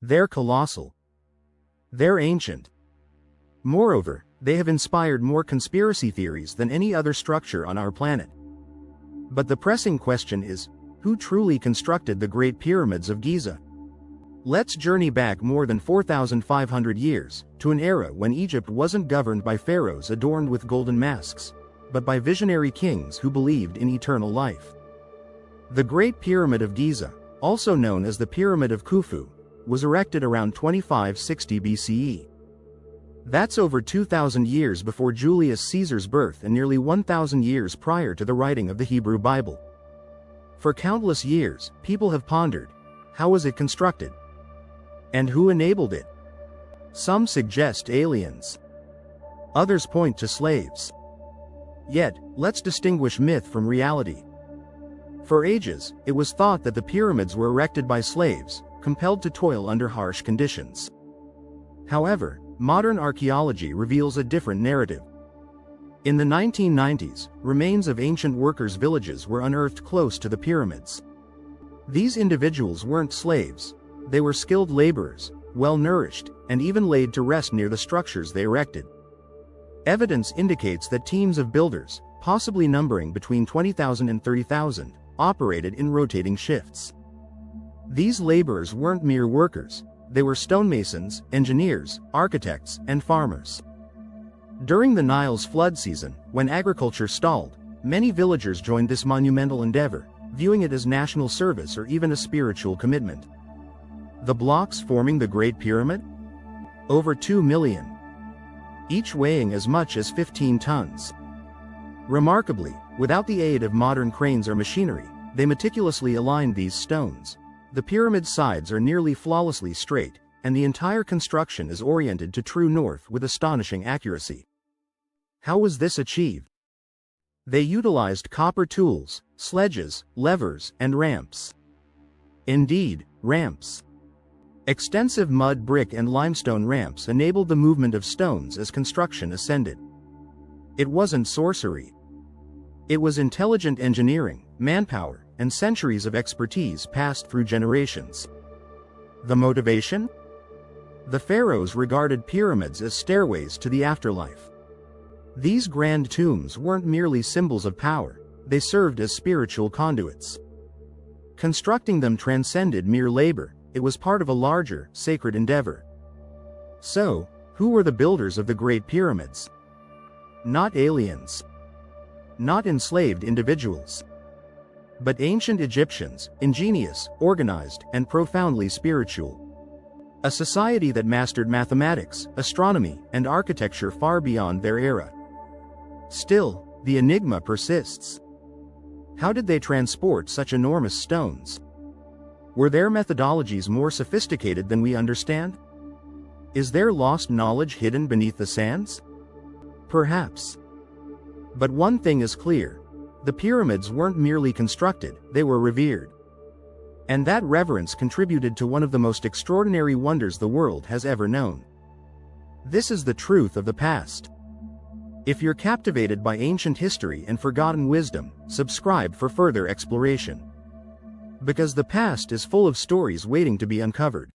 They're colossal. They're ancient. Moreover, they have inspired more conspiracy theories than any other structure on our planet. But the pressing question is, who truly constructed the Great Pyramids of Giza? Let's journey back more than 4,500 years, to an era when Egypt wasn't governed by pharaohs adorned with golden masks, but by visionary kings who believed in eternal life. The Great Pyramid of Giza, also known as the Pyramid of Khufu, was erected around 2560 BCE. That's over 2,000 years before Julius Caesar's birth and nearly 1,000 years prior to the writing of the Hebrew Bible. For countless years, people have pondered, how was it constructed? And who enabled it? Some suggest aliens. Others point to slaves. Yet, let's distinguish myth from reality. For ages, it was thought that the pyramids were erected by slaves, compelled to toil under harsh conditions. However, modern archaeology reveals a different narrative. In the 1990s, remains of ancient workers' villages were unearthed close to the pyramids. These individuals weren't slaves. They were skilled laborers, well-nourished, and even laid to rest near the structures they erected. Evidence indicates that teams of builders, possibly numbering between 20,000 and 30,000, operated in rotating shifts. These laborers weren't mere workers. They were stonemasons, engineers, architects, and farmers. During the Nile's flood season, when agriculture stalled, many villagers joined this monumental endeavor, viewing it as national service or even a spiritual commitment. The blocks forming the Great Pyramid? Over 2 million. Each weighing as much as 15 tons. Remarkably, without the aid of modern cranes or machinery, they meticulously aligned these stones. The pyramid's sides are nearly flawlessly straight, and the entire construction is oriented to true north with astonishing accuracy. How was this achieved? They utilized copper tools, sledges, levers, and ramps. Indeed, ramps. Extensive mud, brick, and limestone ramps enabled the movement of stones as construction ascended. It wasn't sorcery. It was intelligent engineering, manpower, and centuries of expertise passed through generations. The motivation? The pharaohs regarded pyramids as stairways to the afterlife. These grand tombs weren't merely symbols of power, they served as spiritual conduits. Constructing them transcended mere labor. It was part of a larger, sacred endeavor. So, who were the builders of the Great Pyramids? Not aliens. Not enslaved individuals. But ancient Egyptians, ingenious, organized, and profoundly spiritual. A society that mastered mathematics, astronomy, and architecture far beyond their era. Still, the enigma persists. How did they transport such enormous stones? Were their methodologies more sophisticated than we understand? Is their lost knowledge hidden beneath the sands? Perhaps. But one thing is clear. The pyramids weren't merely constructed, they were revered. And that reverence contributed to one of the most extraordinary wonders the world has ever known. This is the truth of the past. If you're captivated by ancient history and forgotten wisdom, subscribe for further exploration. Because the past is full of stories waiting to be uncovered.